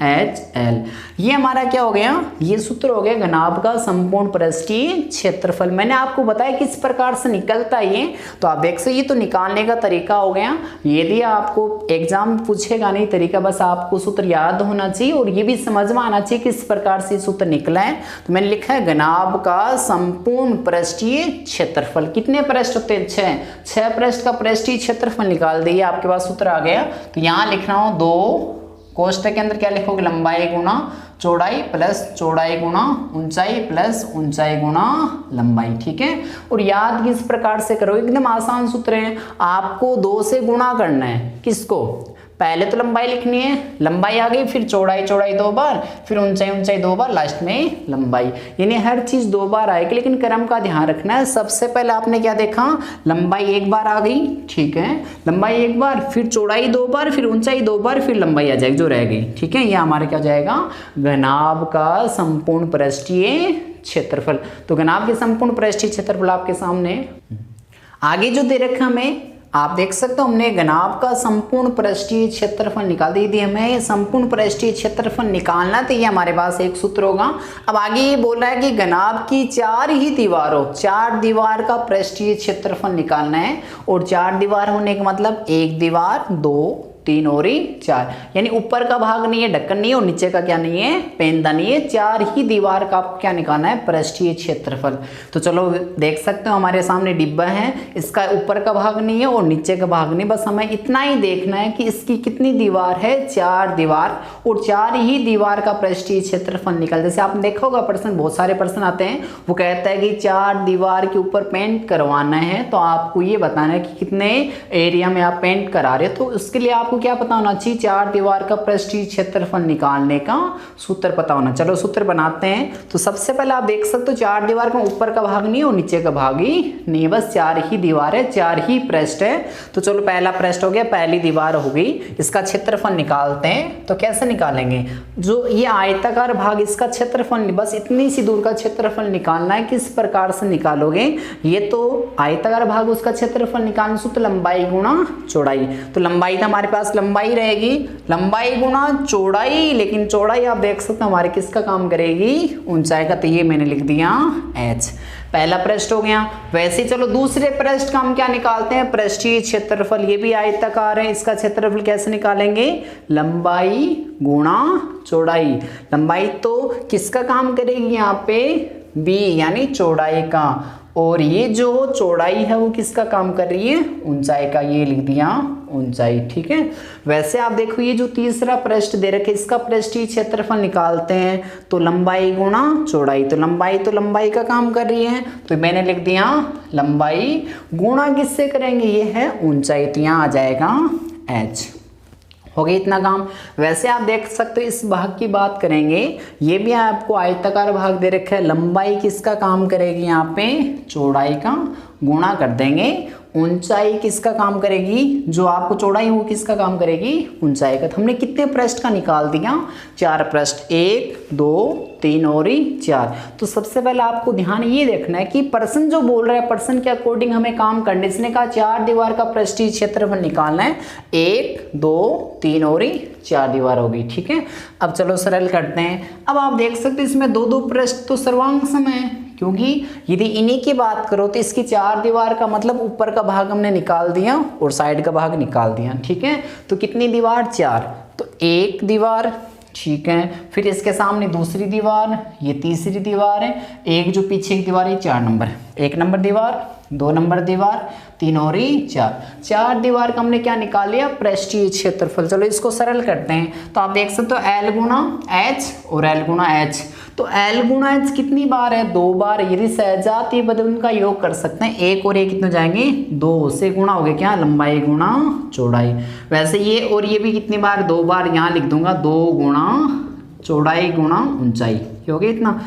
H L, ये हमारा क्या हो गया, ये सूत्र हो गया घनाभ का संपूर्ण पृष्ठीय क्षेत्रफल। मैंने आपको बताया किस प्रकार से निकलता है ये, तो आप देख सकते, ये तो निकालने का तरीका हो गया। यदि आपको एग्जाम पूछेगा नहीं तरीका, बस आपको सूत्र याद होना चाहिए और ये भी समझ में आना चाहिए किस प्रकार से सूत्र निकला है। तो मैंने लिखा है घनाभ का संपूर्ण पृष्ठीय क्षेत्रफल। कितने पृष्ठ होते हैं, 6 पृष्ठ का पृष्ठीय क्षेत्रफल निकाल दिए, आपके पास सूत्र आ गया। तो यहाँ लिख रहा हूँ 2 कोष्ठक के अंदर क्या लिखोगे, लंबाई गुणा चौड़ाई प्लस चौड़ाई गुणा ऊंचाई प्लस ऊंचाई गुणा लंबाई, ठीक है। और याद किस प्रकार से करो, एकदम आसान सूत्र है। आपको 2 से गुणा करना है, किसको, पहले तो लंबाई लिखनी है, लंबाई आ गई, फिर चौड़ाई, चौड़ाई 2 बार, फिर ऊंचाई, ऊंचाई 2 बार, लास्ट में लंबाई, यानी हर चीज 2 बार आएगी। लेकिन क्रम का ध्यान रखना है। सबसे पहले आपने क्या देखा, लंबाई 1 बार आ गई, ठीक है, लंबाई 1 बार, फिर चौड़ाई 2 बार, फिर ऊंचाई 2 बार, फिर लंबाई आ जाएगी जो रह गई, ठीक है। ये हमारे क्या जाएगा, घनाभ का संपूर्ण पृष्ठीय क्षेत्रफल। तो घनाभ के संपूर्ण पृष्ठीय क्षेत्रफल आपके सामने। आगे जो दे रखा हमें, आप देख सकते हो, हमने घनाभ का संपूर्ण पृष्ठीय क्षेत्रफल निकाल दी थी। हमें संपूर्ण पृष्ठीय क्षेत्रफल निकालना, तो ये हमारे पास एक सूत्र होगा। अब आगे ये बोल रहा है कि घनाभ की 4 ही दीवारों, 4 दीवार का पृष्ठीय क्षेत्रफल निकालना है। और 4 दीवार होने का मतलब 1 दीवार, 2, 3 और 4, यानी ऊपर का भाग नहीं है, ढक्कन नहीं है, और नीचे का क्या नहीं है, पेंदा नहीं है। 4 ही दीवार का आपको क्या निकालना है, पृष्ठीय क्षेत्रफल। तो चलो देख सकते हो हमारे सामने डिब्बा है, इसका ऊपर का भाग नहीं है और नीचे का भाग नहीं, बस हमें इतना ही देखना है कि इसकी कितनी दीवार है, 4 दीवार, और 4 ही दीवार का पृष्ठीय क्षेत्रफल निकल। जैसे आपने देखा होगा प्रश्न, बहुत सारे प्रश्न आते हैं, वो कहता है कि 4 दीवार के ऊपर पेंट करवाना है, तो आपको ये बताना है कि कितने एरिया में आप पेंट करा रहे हो। तो उसके लिए आपको क्या पता होना चाहिए, 4 दीवार का पृष्ठीय क्षेत्रफल निकालने का सूत्र पता होना। चलो सूत्र बनाते हैं। तो सबसे पहले आप देख सकते हो 4 दीवार का ऊपर का भाग नहीं है और नीचे का भाग ही नहीं है, बस 4 ही दीवार है, 4 ही पृष्ठ है। तो चलो पहला पृष्ठ हो गया, पहली दीवार हो गई, इसका क्षेत्रफल निकालते हैं। तो कैसे निकालेंगे, जो ये आयताकार भाग, इसका क्षेत्रफल, बस इतनी सी दूर का क्षेत्रफल निकालना है। किस प्रकार से निकालोगे, ये तो आयताकार भाग, उसका क्षेत्रफल निकालना, सूत्र लंबाई गुणा चौड़ाई। तो लंबाई तो हमारे पास लंबाई रहेगी, लंबाई गुणा चौड़ाई, लेकिन चौड़ाई आप देख सकते हैं हमारे किसका काम करेगी, ऊंचाई का। तो ये मैंने लिख दिया h, पहला पृष्ठ हो गया। वैसे चलो दूसरे पृष्ठ का हम क्या निकालते हैं, पृष्ठीय क्षेत्रफल। ये भी आयताकार है, इसका क्षेत्रफल कैसे निकालेंगे, लंबाई गुणा चौड़ाई। लंबाई तो किसका काम करेगी यहाँ पे, b यानी चौड़ाई का, और ये जो चौड़ाई है वो किसका काम कर रही है, ऊंचाई का। ये लिख दिया ऊंचाई, ठीक है। वैसे आप देखो ये जो तीसरा पृष्ठ दे रखे, इसका पृष्ठीय क्षेत्रफल निकालते हैं, तो लंबाई गुणा चौड़ाई। तो लंबाई का काम कर रही है, तो मैंने लिख दिया लंबाई गुणा किससे करेंगे, ये है ऊंचाई, तो यहाँ आ जाएगा h। हो गया इतना काम। वैसे आप देख सकते हो इस भाग की बात करेंगे, ये भी आपको आयताकार भाग दे रखा है, लंबाई किसका काम करेगी, यहाँ पे चौड़ाई का, गुणा कर देंगे। ऊंचाई किसका काम करेगी, जो आपको चौड़ाई वो किसका काम करेगी, ऊंचाई का। तो हमने कितने पृष्ठ का निकाल दिया, 4 पृष्ठ, 1, 2, 3 और 4। तो सबसे पहले आपको ध्यान ये देखना है कि पर्सन जो बोल रहा है, पर्सन के अकॉर्डिंग हमें काम करने। इसने कहा 4 दीवार का पृष्ठीय क्षेत्रफल निकालना है, 1, 2, 3 और 4 दीवार होगी, ठीक है। अब चलो सरल करते हैं। अब आप देख सकते हैं इसमें 2-2 पृष्ठ तो सर्वांग सम है, क्योंकि यदि इन्हीं की बात करो तो इसकी 4 दीवार का मतलब ऊपर का भाग हमने निकाल दिया और साइड का भाग निकाल दिया, ठीक है। तो कितनी दीवार, 4, तो 1 दीवार, ठीक है। फिर इसके सामने दूसरी दीवार, ये तीसरी दीवार है, एक जो पीछे की दीवार है 4 नंबर, 1 नंबर दीवार, 2 नंबर दीवार, 3 और 4 दीवार का हमने क्या निकाल लिया, पृष्ठीय क्षेत्रफल। चलो इसको सरल करते हैं। तो आप देख सकते हो L गुणा H और L गुणा H। तो L गुणा H कितनी बार है, 2 बार। यदि सहजातीय पद उनका योग कर सकते हैं, 1 और 1 कितने हो जाएंगे, 2 से गुणा हो गया क्या, लंबाई गुणा चौड़ाई। वैसे ये और ये भी कितनी बार, 2 बार। यहाँ लिख दूंगा 2 गुणा चौड़ाई गुणा ऊंचाई, हो गया इतना।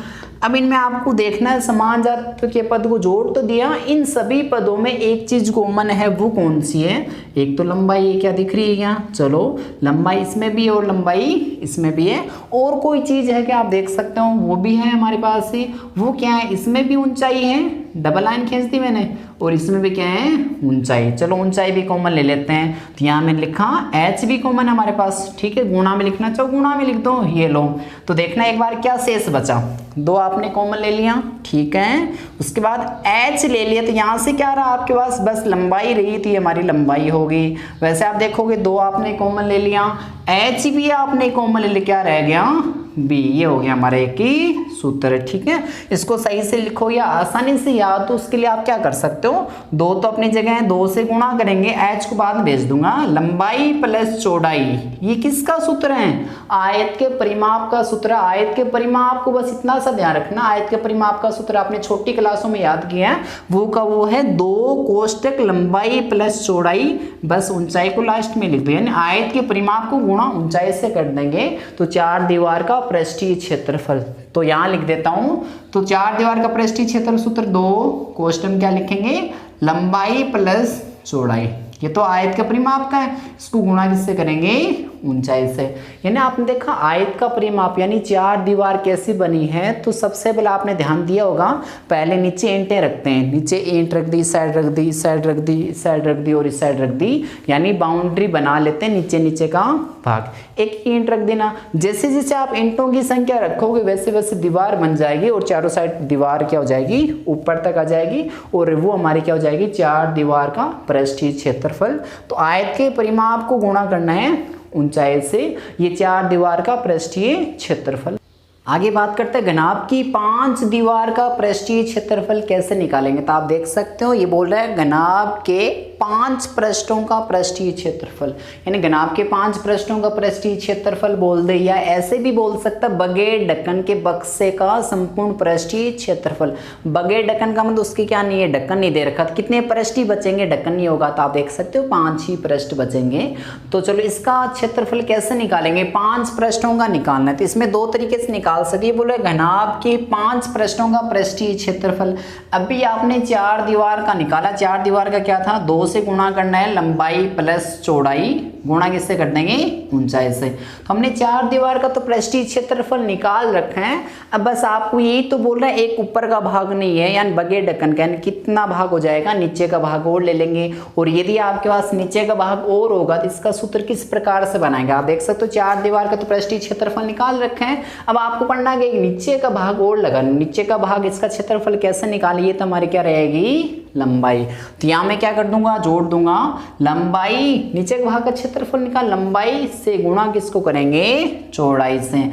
अब इनमें आपको देखना है समान जाति के पद को जोड़ तो दिया, इन सभी पदों में एक चीज कॉमन है, वो कौन सी है, एक तो लंबाई, ये क्या दिख रही है यहाँ, चलो लंबाई इसमें भी और लंबाई इसमें भी है। और कोई चीज है कि आप देख सकते हो, वो भी है हमारे पास ही, वो क्या है, इसमें भी ऊंचाई है, डबल लाइन खींच दी मैंने, और इसमें भी क्या है, ऊंचाई। चलो ऊंचाई भी कॉमन ले लेते हैं। तो यहाँ मैंने लिखा H भी कॉमन है हमारे पास, ठीक है। गुणा में लिखना चाहो गुणा में लिख दो, ये लो। तो देखना एक बार क्या शेष बचा, 2 आपने कॉमन ले लिया, ठीक है। उसके बाद H ले लिया, तो यहाँ से क्या रहा आपके पास, बस लंबाई रही थी, हमारी लंबाई होगी। वैसे आप देखोगे 2 आपने कॉमन ले लिया, H भी आपने कॉमन ले लिया, क्या रह गया, B। ये हो गया हमारा एक ही सूत्र, ठीक है। इसको सही से लिखो या आसानी से याद, तो उसके लिए आप क्या कर सकते हो, 2 तो अपनी जगह है, 2 से गुणा करेंगे, H को बाद भेज दूंगा, लंबाई प्लस चौड़ाई। ये किसका सूत्र है, आयत के परिमाप का सूत्र। आयत के परिमाप को बस इतना सा ध्यान रखना, आयत के परिमाप का सूत्र आपने छोटी क्लासों में याद किया है, वो का वो है 2 कोष्टक लंबाई प्लस चौड़ाई, बस ऊंचाई को लास्ट में लिख दो, यानी आयत के परिमाप को गुणा ऊंचाई से कर देंगे, तो 4 दीवार का पृष्ठीय क्षेत्रफल। तो यहां लिख देता हूं, तो 4 दीवार का पृष्ठीय क्षेत्रफल सूत्र 2 कोष्टक क्या लिखेंगे, लंबाई प्लस चौड़ाई। ये तो आयत का परिमाप का है, इसको गुणा किससे करेंगे, ऊंचाई से। यानी आपने देखा आयत का परिमाप यानी 4 दीवार कैसी बनी है। तो सबसे पहले आपने ध्यान दिया होगा, पहले नीचे ईंटें रखते हैं, नीचे ईंट रख दी, इस साइड रख दी, इस साइड रख दी, इस साइड रख दी और इस साइड रख दी, यानी बाउंड्री बना लेते हैं, नीचे नीचे का भाग। एक ईंट रख देना, जैसे जैसे आप ईंटों की संख्या रखोगे वैसे वैसे दीवार बन जाएगी, और चारों साइड दीवार क्या हो जाएगी, ऊपर तक आ जाएगी, और वो हमारी क्या हो जाएगी, 4 दीवार का पृष्ठीय क्षेत्रफल। तो आयत के परिमाप को गुणा करना है ऊंचाई से, ये 4 दीवार का पृष्ठीय क्षेत्रफल। आगे बात करते हैं घनाभ की 5 दीवार का पृष्ठीय क्षेत्रफल कैसे निकालेंगे। तो आप देख सकते हो ये बोल रहा है घनाभ के 5 पृष्ठों का पृष्ठीय क्षेत्रफल, यानी घनाभ के 5 पृष्ठों का पृष्ठीय क्षेत्रफल बोल दे, या ऐसे भी बोल सकता है बगैर ढक्कन के बक्से का संपूर्ण पृष्ठीय क्षेत्रफल। बगैर ढक्कन का मतलब उसकी क्या नहीं है, ढक्कन नहीं दे रखा, कितने पृष्ठ ही बचेंगे, ढक्कन नहीं होगा, तो आप देख सकते हो 5 ही पृष्ठ बचेंगे। तो चलो इसका क्षेत्रफल कैसे निकालेंगे, 5 पृष्ठों का निकालना है। तो इसमें 2 तरीके से निकाल सकते, बोले घनाभ के 5 पृष्ठों का पृष्ठीय क्षेत्रफल। अभी आपने 4 दीवार का निकाला, 4 दीवार का क्या था, 2 से गुणा करना है, लंबाई प्लस चौड़ाई, गुणा किससे कर देंगे, ऊंचाई से। तो हमने 4 दीवार का तो पृष्ठीय क्षेत्रफल निकाल रखा है। अब बस आपको यही तो बोल रहा है, एक ऊपर का भाग नहीं है, यानी बगैर ढक्कन का, यानी कितना भाग हो जाएगा, नीचे का भाग और ले लेंगे। और यदि आपके पास नीचे का भाग और होगा तो इसका सूत्र किस प्रकार से बनाएंगे, आप देख सकते हो 4 दीवार का तो पृष्ठीय क्षेत्रफल निकाल रखे हैं। अब आपको पढ़ना है कि नीचे का भाग और लगा, नीचे का भाग, इसका क्षेत्रफल कैसे निकालिए, तो हमारी क्या रहेगी, लंबाई। तो यहां मैं क्या कर दूंगा, जोड़ दूंगा, लंबाई नीचे के भाग का क्षेत्रफल निकाल, लंबाई से गुणा किसको करेंगे, चौड़ाई से।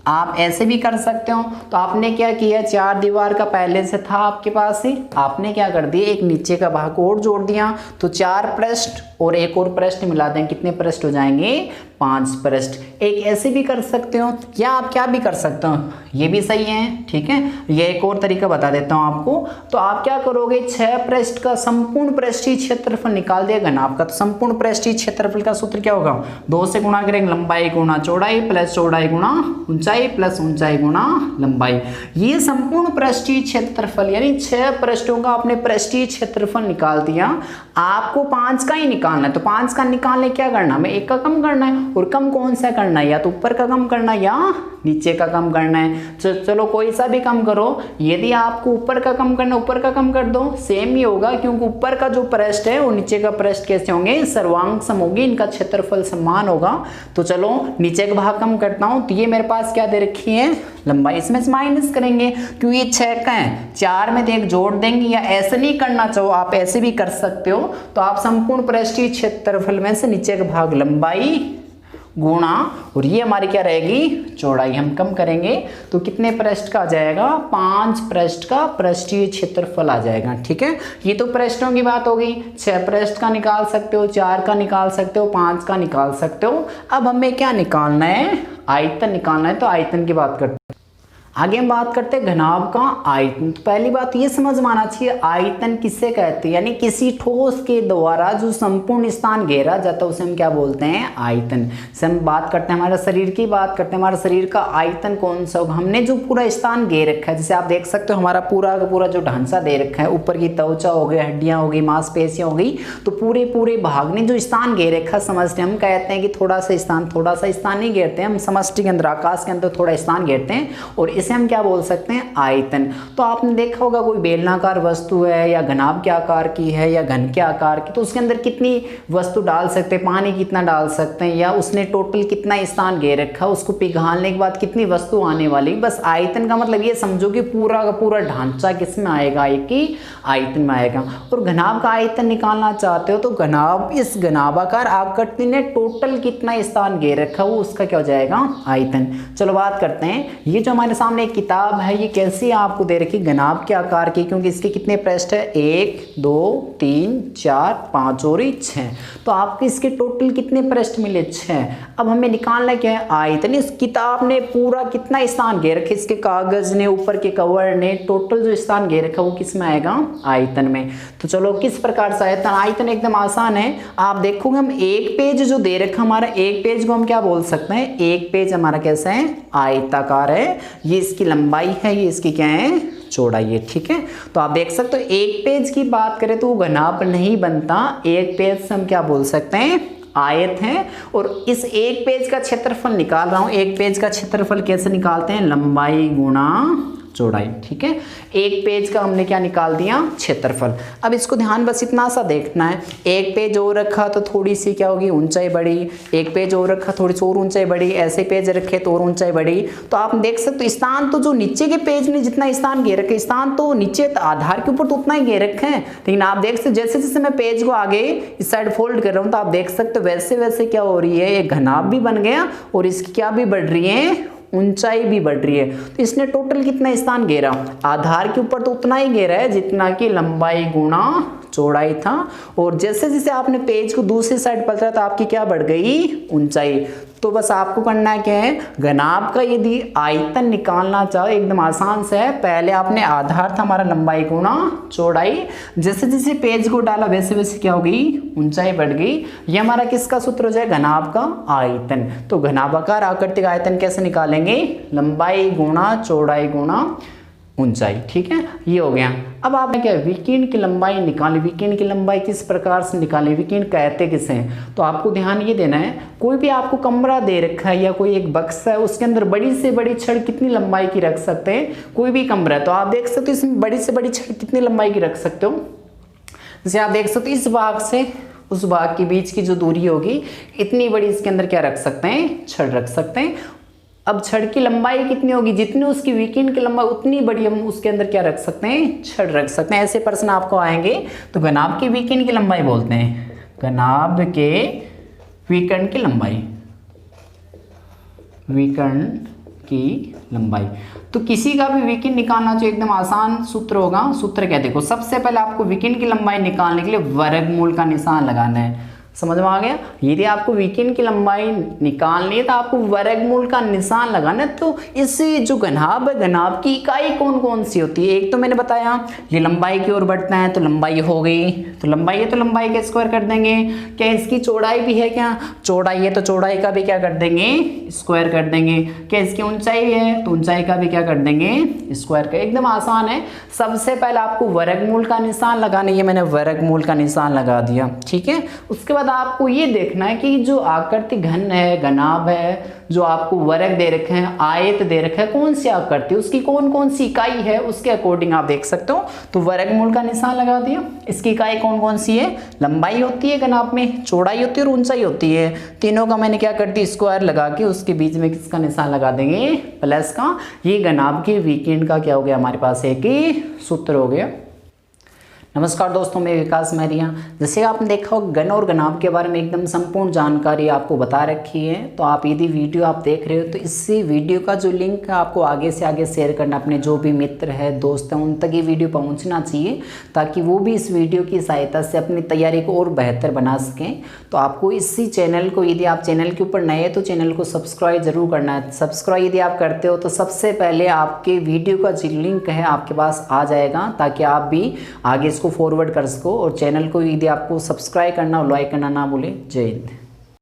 आप ऐसे भी कर सकते हो। तो आपने क्या किया, 4 दीवार का पहले से था आपके पास ही, आपने क्या कर दिया, एक नीचे का भाग और जोड़ दिया, तो 4 पृष्ठ और एक और पृष्ठ मिला दें, कितने पृष्ठ हो जाएंगे, 5 पृष्ठ। एक ऐसे भी कर सकते हो, या आप क्या भी कर सकते हो, ये भी सही है, ठीक है। ये एक और तरीका बता देता हूं आपको। तो आप क्या करोगे, 6 पृष्ठ का संपूर्ण पृष्ठीय क्षेत्रफल निकाल दिया घनाभ का। तो संपूर्ण पृष्ठीय क्षेत्रफल का सूत्र क्या होगा, 2 से गुणा करेंगे, लंबाई गुणा चौड़ाई प्लस चौड़ाई गुणा ऊंचाई प्लस ऊंचाई गुणा लंबाई। ये संपूर्ण पृष्ठीय क्षेत्रफल यानी 6 पृष्ठों का आपने पृष्ठीय क्षेत्रफल निकाल दिया। आपको 5 का ही निकालना है, तो 5 का निकालने क्या करना, हमें 1 का कम करना है। और कम कौन सा करना है, या तो ऊपर का कम करना है या नीचे का कम करना है। चलो कोई सा भी कम करो, यदि आपको ऊपर का कम करना, ऊपर का कम कर दो, सेम ही होगा, क्योंकि ऊपर का जो पृष्ठ है और नीचे का पृष्ठ कैसे होंगे, सर्वांग सम होगी, इनका क्षेत्रफल समान होगा। तो चलो नीचे का भाग कम करता हूं, तो ये मेरे पास क्या दे रखी है, लंबाई, इसमें से माइनस करेंगे क्योंकि ये 6 का है, 4 में एक जोड़ देंगे, या ऐसे नहीं करना चाहो आप ऐसे भी कर सकते हो। तो आप संपूर्ण पृष्ठीय क्षेत्रफल में से नीचे का भाग लंबाई गुणा, और ये हमारी क्या रहेगी चौड़ाई, हम कम करेंगे तो कितने पृष्ठ का आ जाएगा 5 पृष्ठ का पृष्ठीय क्षेत्रफल आ जाएगा। ठीक है, ये तो पृष्ठों की बात हो गई। 6 पृष्ठ का निकाल सकते हो, 4 का निकाल सकते हो, 5 का निकाल सकते हो। अब हमें क्या निकालना है, आयतन निकालना है, तो आयतन की बात करते हैं। आगे हम बात करते हैं घनाभ का आयतन। तो पहली बात ये समझ में आना चाहिए आयतन किससे कहते हैं, यानी किसी ठोस के द्वारा जो संपूर्ण स्थान घेरा जाता है उसे हम क्या बोलते हैं आयतन। से हम बात करते हैं हमारे शरीर की बात करते हैं, हमारे शरीर का आयतन कौन सा होगा, हमने जो पूरा स्थान घेर रखा है, जैसे आप देख सकते हो हमारा पूरा का पूरा जो ढांचा दे रखा है, ऊपर की त्वचा हो गई, हड्डियां हो गई, मांसपेशियां हो गई, तो पूरे पूरे भाग ने जो स्थान घेर रखा समझते हैं, हम कहते हैं कि थोड़ा सा स्थान नहीं घेरते हैं, हम समष्टि के अंदर आकाश के अंदर थोड़ा स्थान घेरते हैं, और इसे हम क्या बोल सकते हैं आयतन। तो आपने देखा होगा कोई बेलनाकार वस्तु है या घनाभ के आकार की है या घन के आकार की, तो उसके अंदर कितनी वस्तु डाल सकते हैं, पानी कितना डाल सकते हैं, या उसने टोटल कितना स्थान घेर रखा, उसको पिघालने के बाद कितनी वस्तु आने वाली। बस आयतन का मतलब ये समझो कि पूरा का पूरा ढांचा किस में आएगा, एक ही आयतन में आएगा। और घनाभ का आयतन निकालना चाहते हो तो घनाभ, इस घनाभाकार आकृति ने टोटल कितना स्थान घेर रखा वो उसका क्या हो जाएगा आयतन। चलो बात करते हैं, ये जो हमारे सामने एक किताब है ये कैसी आपको दे रखी घनाभ के आकार की, क्योंकि इसके कितने पृष्ठ है 1 2 3 4 5 और 6, तो आपको इसके टोटल कितने पृष्ठ मिले 6। अब हमें निकालना क्या है आयतन। इस किताब ने पूरा कितना स्थान घेर रखे, इसके कागज ने, ऊपर के कवर ने, टोटल जो स्थान घेर रखा वो किस में आएगा आयतन में। तो चलो किस प्रकार से आयतन, आयतन एकदम आसान है। आप देखोगे हम एक पेज जो दे रखा हमारा, एक पेज को हम क्या बोल सकते हैं, एक पेज हमारा कैसा है आयताकार है, ये इसकी लंबाई है, ये इसकी क्या है चौड़ाई है। ठीक है, तो आप देख सकते हो एक पेज की बात करें तो वो घनाभ नहीं बनता, एक पेज से हम क्या बोल सकते हैं आयत है। और इस एक पेज का क्षेत्रफल निकाल रहा हूं, एक पेज का क्षेत्रफल कैसे निकालते हैं, लंबाई गुणा चौड़ाई। ठीक है, एक पेज का हमने क्या निकाल दिया क्षेत्रफल। अब इसको ध्यान बस इतना सा देखना है, एक पेज और रखा तो थोड़ी सी क्या होगी ऊंचाई बढ़ी, एक पेज और रखा थोड़ी सी और ऊंचाई बढ़ी, ऐसे पेज रखे तो और ऊंचाई बढ़ी। तो आप देख सकते हो स्थान तो जो नीचे के पेज ने जितना स्थान घेर रखे, स्थान तो नीचे आधार के ऊपर तो उतना ही घेर रखे हैं, लेकिन आप देख सकते जैसे जैसे मैं पेज को आगे इस साइड फोल्ड कर रहा हूँ तो आप देख सकते हो वैसे वैसे क्या हो रही है, एक घनाभ भी बन गया और इसकी क्या भी बढ़ रही है ऊंचाई भी बढ़ रही है। तो इसने टोटल कितना स्थान घेरा, आधार के ऊपर तो उतना ही घेरा है जितना कि लंबाई गुणा चौड़ाई था, और जैसे जैसे आपने पेज को दूसरी साइड पलटा तो आपकी क्या बढ़ गई ऊंचाई। तो बस आपको करना है क्या है, घनाभ का यदि आयतन निकालना चाहो एकदम आसान से है, पहले आपने आधार था हमारा लंबाई गुणा चौड़ाई, जैसे जैसे पेज को डाला वैसे वैसे क्या हो गई ऊंचाई बढ़ गई। ये हमारा किसका सूत्र हो जाए घनाभ का आयतन। तो घनाभाकार आकृति का आयतन कैसे निकालेंगे, लंबाई गुणा चौड़ाई गुणा ऊंचाई। ठीक है, ये हो गया। अब आपने क्या विकिरण की लंबाई निकाली, विकिरण की लंबाई किस प्रकार से निकाली, विकिरण कहते किसे हैं, तो आपको ध्यान ये देना है, कोई भी आपको कमरा दे रखा है या कोई एक बक्सा है उसके अंदर बड़ी से बड़ी छड़ कितनी लंबाई की रख सकते हैं, कोई भी कमरा है तो आप देख सकते हो इसमें बड़ी से बड़ी छड़ कितनी लंबाई की रख सकते हो। जैसे आप देख सकते हो इस भाग से उस भाग के बीच की जो दूरी होगी इतनी बड़ी इसके अंदर क्या रख सकते हैं छड़ रख सकते हैं। अब छड़ की लंबाई कितनी होगी, जितनी उसकी विकिरण की लंबाई उतनी बड़ी हम उसके अंदर क्या रख सकते हैं छड़ रख सकते हैं। ऐसे प्रश्न आपको आएंगे तो घनाभ की विकिरण की लंबाई बोलते हैं, घनाभ के विकिरण की लंबाई, विकिरण की लंबाई। तो किसी का भी विकिरण निकालना जो एकदम आसान सूत्र होगा, सूत्र क्या देखो, सबसे पहले आपको विकिरण की लंबाई निकालने के लिए वर्गमूल का निशान लगाना है। समझ में आ गया, यदि आपको विकिरण की लंबाई निकालनी है तो आपको वर्गमूल का निशान लगाना है। तो इस जो घनाभ है, घनाभ की इकाई कौन कौन सी होती है, एक तो मैंने बताया ये लंबाई की ओर बढ़ता है तो लंबाई हो गई, तो लंबाई है तो लंबाई का स्क्वायर कर देंगे। क्या इसकी चौड़ाई भी है, क्या चौड़ाई है तो चौड़ाई का भी क्या कर देंगे स्क्वायर कर देंगे। क्या इसकी ऊंचाई है तो ऊंचाई का भी क्या कर देंगे स्क्वायर का। एकदम आसान है। सबसे पहले आपको वर्गमूल का निशान लगाना है, ये मैंने वर्गमूल का निशान लगा दिया। ठीक है, उसके बाद आपको ये देखना है कि जो आकृति घन है, घनाभ है, जो आपको वर्ग दे रखे हैं, आयत दे रखा है, कौन सी आकृति उसकी कौन कौन सी इकाई है उसके अकॉर्डिंग आप देख सकते हो। तो वर्गमूल का निशान लगा दिया। इसकी इकाई कौन कौन सी है, लंबाई होती है घनाभ में, चौड़ाई होती है और ऊंचाई होती है। तीनों का मैंने क्या कर दिया स्क्वायर लगा के उसके बीच में किसका निशान लगा देंगे प्लस का। ये घनाभ के विकिरण का क्या हो गया हमारे पास एक ही सूत्र हो गया। नमस्कार दोस्तों, मैं विकास मैरिया। जैसे आपने देखा हो गण और गनाभ के बारे में एकदम संपूर्ण जानकारी आपको बता रखी है। तो आप यदि वीडियो आप देख रहे हो तो इसी वीडियो का जो लिंक है आपको आगे से आगे शेयर करना, अपने जो भी मित्र है दोस्त हैं उन तक ये वीडियो पहुंचना चाहिए, ताकि वो भी इस वीडियो की सहायता से अपनी तैयारी को और बेहतर बना सकें। तो आपको इसी चैनल को, यदि आप चैनल के ऊपर नए हैं तो चैनल को सब्सक्राइब जरूर करना है। सब्सक्राइब यदि आप करते हो तो सबसे पहले आपके वीडियो का जो लिंक है आपके पास आ जाएगा, ताकि आप भी आगे इसको फॉरवर्ड कर सको। और चैनल को यदि आपको सब्सक्राइब करना और लाइक करना ना भूलें। जय हिंद।